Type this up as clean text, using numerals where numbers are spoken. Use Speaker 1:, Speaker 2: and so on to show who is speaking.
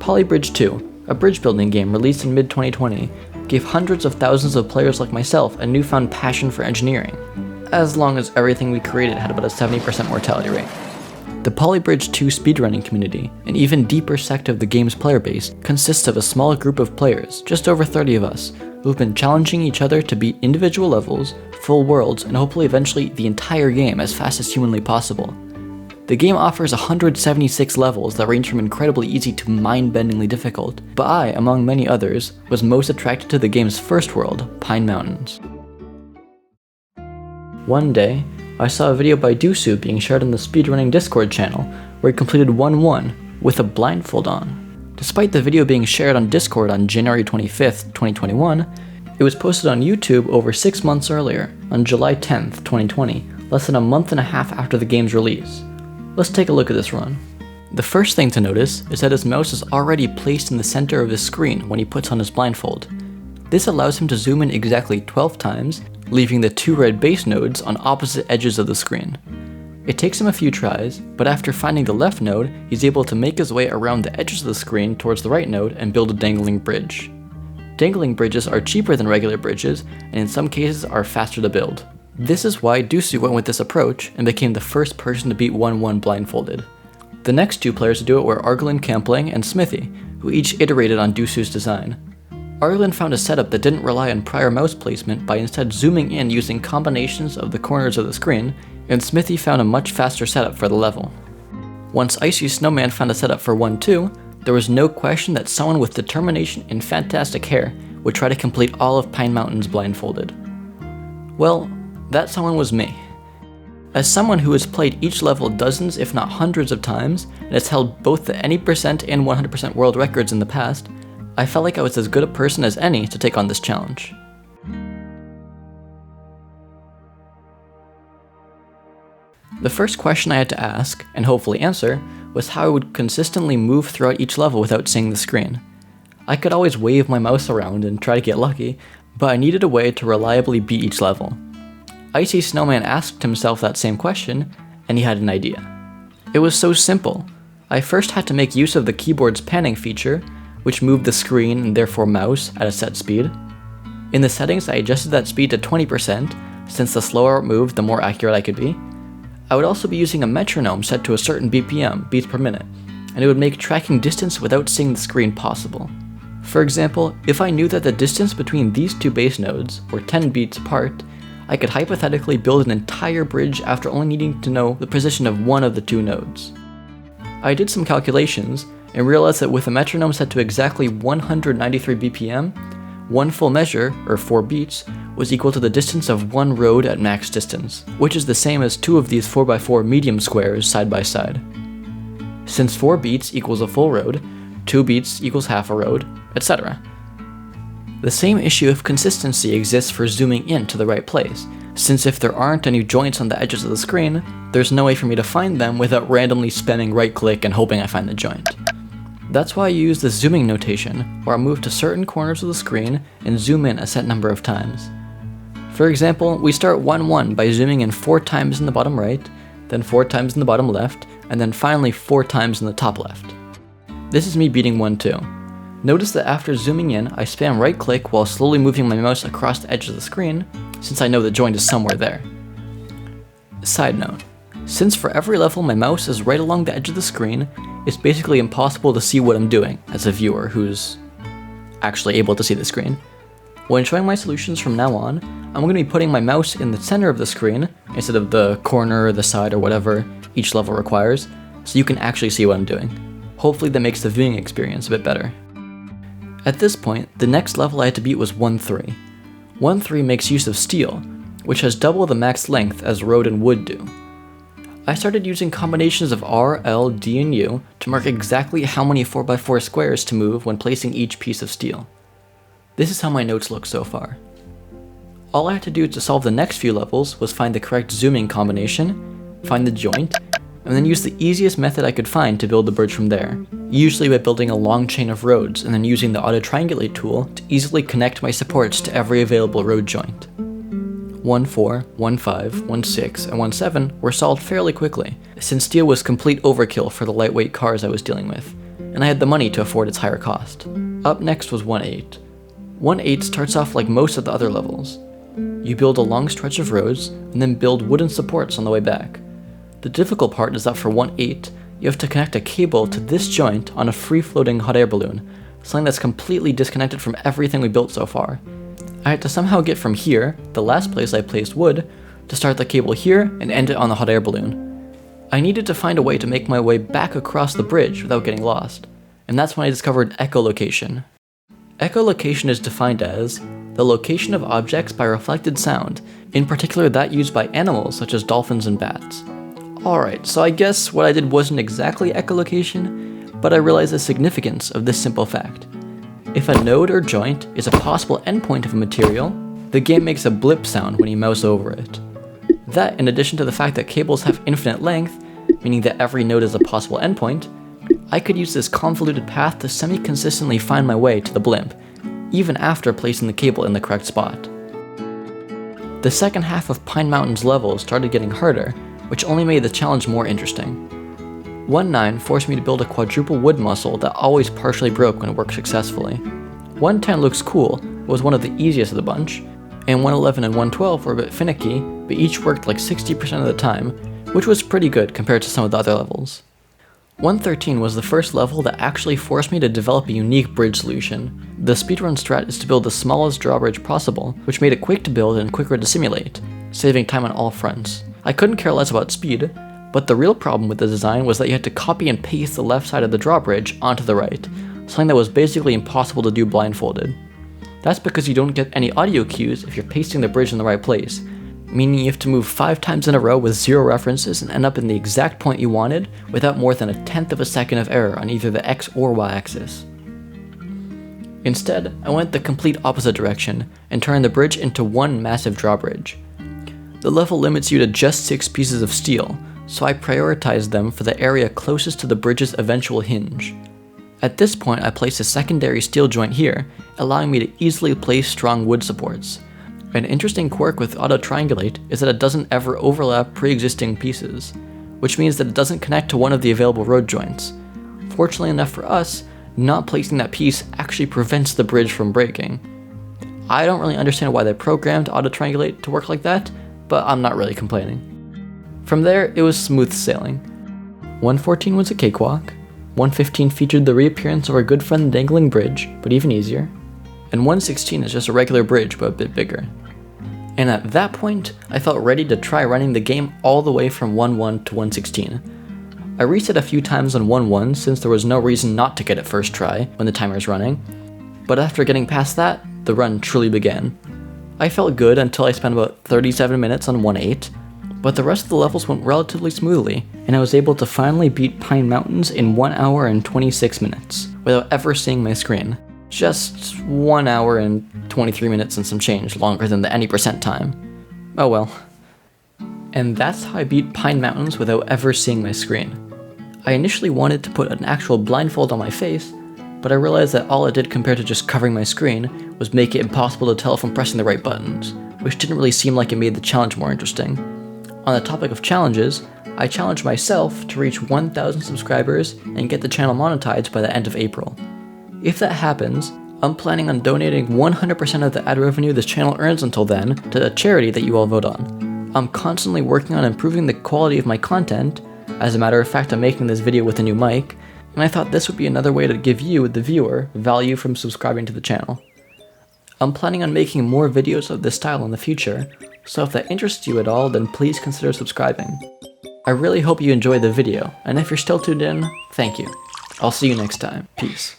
Speaker 1: Polybridge 2, a bridge building game released in mid-2020, gave hundreds of thousands of players like myself a newfound passion for engineering, as long as everything we created had about a 70% mortality rate. The Polybridge 2 speedrunning community, an even deeper sect of the game's player base, consists of a small group of players, just over 30 of us, who have been challenging each other to beat individual levels, full worlds, and hopefully eventually the entire game as fast as humanly possible. The game offers 176 levels that range from incredibly easy to mind-bendingly difficult, but I, among many others, was most attracted to the game's first world, Pine Mountains. One day, I saw a video by Duusuu being shared on the speedrunning Discord channel, where he completed 1-1 with a blindfold on. Despite the video being shared on Discord on January 25th, 2021, it was posted on YouTube over 6 months earlier, on July 10th, 2020, less than a month and a half after the game's release. Let's take a look at this run. The first thing to notice is that his mouse is already placed in the center of his screen when he puts on his blindfold. This allows him to zoom in exactly 12 times, leaving the 2 red base nodes on opposite edges of the screen. It takes him a few tries, but after finding the left node, he's able to make his way around the edges of the screen towards the right node and build a dangling bridge. Dangling bridges are cheaper than regular bridges, and in some cases are faster to build. This is why Duusuu went with this approach and became the first person to beat 1-1 blindfolded. The next 2 players to do it were Arglin Kampling and Smithy, who each iterated on Duusuu's design. Arglin found a setup that didn't rely on prior mouse placement by instead zooming in using combinations of the corners of the screen, and Smithy found a much faster setup for the level. Once Icysnowman found a setup for 1-2, there was no question that someone with determination and fantastic hair would try to complete all of Pine Mountains blindfolded. Well, that someone was me. As someone who has played each level dozens if not hundreds of times, and has held both the any percent and 100% world records in the past, I felt like I was as good a person as any to take on this challenge. The first question I had to ask, and hopefully answer, was how I would consistently move throughout each level without seeing the screen. I could always wave my mouse around and try to get lucky, but I needed a way to reliably beat each level. Icysnowman asked himself that same question, and he had an idea. It was so simple. I first had to make use of the keyboard's panning feature, which moved the screen and therefore mouse at a set speed. In the settings, I adjusted that speed to 20%, since the slower it moved, the more accurate I could be. I would also be using a metronome set to a certain BPM, beats per minute, and it would make tracking distance without seeing the screen possible. For example, if I knew that the distance between these 2 base nodes were 10 beats apart, I could hypothetically build an entire bridge after only needing to know the position of one of the 2 nodes. I did some calculations and realized that with a metronome set to exactly 193 BPM, one full measure, or 4 beats, was equal to the distance of one road at max distance, which is the same as 2 of these 4x4 medium squares side by side. Since 4 beats equals a full road, 2 beats equals half a road, etc. The same issue of consistency exists for zooming in to the right place, since if there aren't any joints on the edges of the screen, there's no way for me to find them without randomly spamming right click and hoping I find the joint. That's why I use the zooming notation, where I move to certain corners of the screen and zoom in a set number of times. For example, we start 1-1 by zooming in 4 times in the bottom right, then 4 times in the bottom left, and then finally 4 times in the top left. This is me beating 1-2. Notice that after zooming in, I spam right click while slowly moving my mouse across the edge of the screen, since I know the joint is somewhere there. Side note, since for every level my mouse is right along the edge of the screen, it's basically impossible to see what I'm doing as a viewer who's actually able to see the screen. When showing my solutions from now on, I'm going to be putting my mouse in the center of the screen instead of the corner or the side or whatever each level requires, so you can actually see what I'm doing. Hopefully that makes the viewing experience a bit better. At this point, the next level I had to beat was 1-3. 1-3 makes use of steel, which has double the max length as road and wood do. I started using combinations of R, L, D, and U to mark exactly how many 4x4 squares to move when placing each piece of steel. This is how my notes look so far. All I had to do to solve the next few levels was find the correct zooming combination, find the joint, and then use the easiest method I could find to build the bridge from there, usually by building a long chain of roads and then using the auto-triangulate tool to easily connect my supports to every available road joint. 1-4, 1-5, 1-6, and 1-7 were solved fairly quickly, since steel was complete overkill for the lightweight cars I was dealing with, and I had the money to afford its higher cost. Up next was 1-8. 1-8 starts off like most of the other levels. You build a long stretch of roads, and then build wooden supports on the way back. The difficult part is that for 1-8, you have to connect a cable to this joint on a free-floating hot air balloon, something that's completely disconnected from everything we built so far. I had to somehow get from here, the last place I placed wood, to start the cable here and end it on the hot air balloon. I needed to find a way to make my way back across the bridge without getting lost, and that's when I discovered echolocation. Echolocation is defined as the location of objects by reflected sound, in particular that used by animals such as dolphins and bats. Alright, so I guess what I did wasn't exactly echolocation, but I realized the significance of this simple fact. If a node or joint is a possible endpoint of a material, the game makes a blip sound when you mouse over it. That, in addition to the fact that cables have infinite length, meaning that every node is a possible endpoint, I could use this convoluted path to semi-consistently find my way to the blimp, even after placing the cable in the correct spot. The second half of Pine Mountain's level started getting harder, which only made the challenge more interesting. 1-9 forced me to build a quadruple wood muscle that always partially broke when it worked successfully. 1-10 looks cool, but was one of the easiest of the bunch, and 1-11 and 1-12 were a bit finicky, but each worked like 60% of the time, which was pretty good compared to some of the other levels. 1-13 was the first level that actually forced me to develop a unique bridge solution. The speedrun strat is to build the smallest drawbridge possible, which made it quick to build and quicker to simulate, saving time on all fronts. I couldn't care less about speed, but the real problem with the design was that you had to copy and paste the left side of the drawbridge onto the right, something that was basically impossible to do blindfolded. That's because you don't get any audio cues if you're pasting the bridge in the right place, meaning you have to move 5 times in a row with 0 references and end up in the exact point you wanted without more than 1/10 of a second of error on either the X or Y axis. Instead, I went the complete opposite direction and turned the bridge into one massive drawbridge. The level limits you to just 6 pieces of steel, so I prioritized them for the area closest to the bridge's eventual hinge. At this point, I placed a secondary steel joint here, allowing me to easily place strong wood supports. An interesting quirk with auto-triangulate is that it doesn't ever overlap pre-existing pieces, which means that it doesn't connect to one of the available road joints. Fortunately enough for us, not placing that piece actually prevents the bridge from breaking. I don't really understand why they programmed auto-triangulate to work like that, but I'm not really complaining. From there, it was smooth sailing. 1-14 was a cakewalk, 1-15 featured the reappearance of our good friend the Dangling Bridge, but even easier, and 1-16 is just a regular bridge but a bit bigger. And at that point, I felt ready to try running the game all the way from 1-1 to 1-16. I reset a few times on 1-1 since there was no reason not to get it first try when the timer is running, but after getting past that, the run truly began. I felt good until I spent about 37 minutes on 1-8, but the rest of the levels went relatively smoothly, and I was able to finally beat Pine Mountains in 1 hour and 26 minutes, without ever seeing my screen. Just 1 hour and 23 minutes and some change longer than the any percent time. Oh well. And that's how I beat Pine Mountains without ever seeing my screen. I initially wanted to put an actual blindfold on my face, but I realized that all it did compared to just covering my screen was make it impossible to tell if I'm pressing the right buttons, which didn't really seem like it made the challenge more interesting. On the topic of challenges, I challenged myself to reach 1,000 subscribers and get the channel monetized by the end of April. If that happens, I'm planning on donating 100% of the ad revenue this channel earns until then to a charity that you all vote on. I'm constantly working on improving the quality of my content. As a matter of fact, I'm making this video with a new mic, and I thought this would be another way to give you, the viewer, value from subscribing to the channel. I'm planning on making more videos of this style in the future, so if that interests you at all, then please consider subscribing. I really hope you enjoyed the video, and if you're still tuned in, thank you. I'll see you next time. Peace.